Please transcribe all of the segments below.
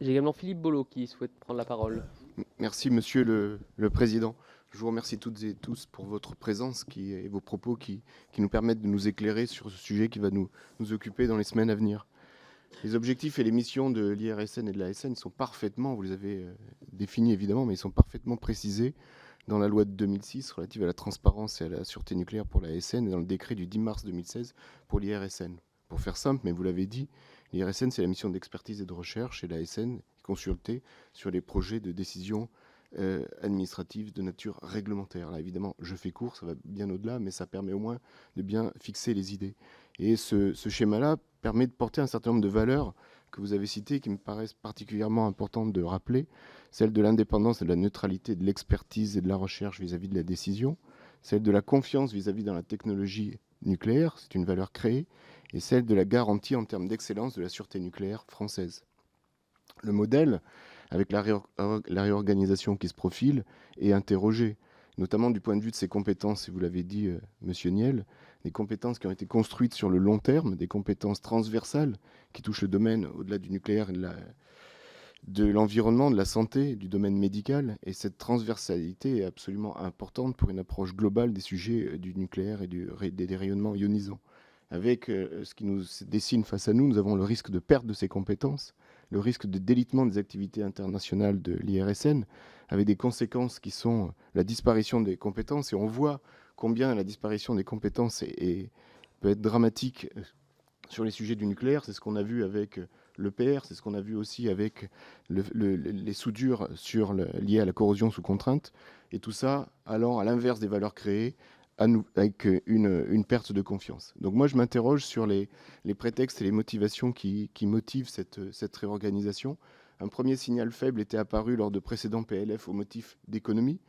J'ai également Philippe Bolo qui souhaite prendre la parole. Merci Monsieur le Président. Je vous remercie toutes et tous pour votre présence et vos propos qui nous permettent de nous éclairer sur ce sujet qui va nous occuper dans les semaines à venir. Les objectifs et les missions de l'IRSN et de l'ASN sont parfaitement, vous les avez définis évidemment, mais ils sont parfaitement précisés dans la loi de 2006 relative à la transparence et à la sûreté nucléaire pour l'ASN et dans le décret du 10 mars 2016 pour l'IRSN. Pour faire simple, mais vous l'avez dit, l'IRSN c'est la mission d'expertise et de recherche et l'ASN est consultée sur les projets de décision administrative de nature réglementaire. Là évidemment, je fais court, ça va bien au-delà, mais ça permet au moins de bien fixer les idées. Et ce schéma-là permet de porter un certain nombre de valeurs que vous avez citées, qui me paraissent particulièrement importantes de rappeler, celle de l'indépendance et de la neutralité de l'expertise et de la recherche vis-à-vis de la décision, celle de la confiance vis-à-vis dans la technologie nucléaire, c'est une valeur créée, et celle de la garantie en termes d'excellence de la sûreté nucléaire française. Le modèle, avec la réorganisation qui se profile, est interrogé, notamment du point de vue de ses compétences, et vous l'avez dit, Monsieur Niel, des compétences qui ont été construites sur le long terme, des compétences transversales qui touchent le domaine au-delà du nucléaire et de l'environnement, de la santé, du domaine médical. Et cette transversalité est absolument importante pour une approche globale des sujets du nucléaire et des rayonnements ionisants. Avec ce qui nous dessine face à nous, nous avons le risque de perte de ces compétences, le risque de délitement des activités internationales de l'IRSN, avec des conséquences qui sont la disparition des compétences. Et on voit combien la disparition des compétences peut être dramatique sur les sujets du nucléaire. C'est ce qu'on a vu avec l'EPR, c'est ce qu'on a vu aussi avec les soudures liées à la corrosion sous contrainte. Et tout ça allant à l'inverse des valeurs créées, avec une perte de confiance. Donc moi, je m'interroge sur les prétextes et les motivations qui motivent cette réorganisation. Un premier signal faible était apparu lors de précédents PLF au motif d'économie.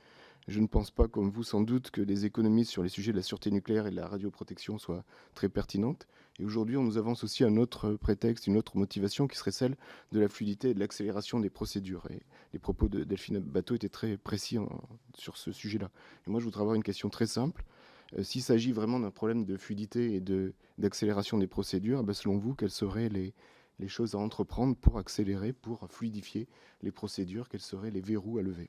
Je ne pense pas, comme vous sans doute, que les économies sur les sujets de la sûreté nucléaire et de la radioprotection soient très pertinentes. Et aujourd'hui, on nous avance aussi un autre prétexte, une autre motivation qui serait celle de la fluidité et de l'accélération des procédures. Et les propos de Delphine Bateau étaient très précis sur ce sujet-là. Et moi, je voudrais avoir une question très simple. S'il s'agit vraiment d'un problème de fluidité et d'accélération des procédures, selon vous, quelles seraient les choses à entreprendre pour accélérer, pour fluidifier les procédures? Quels seraient les verrous à lever?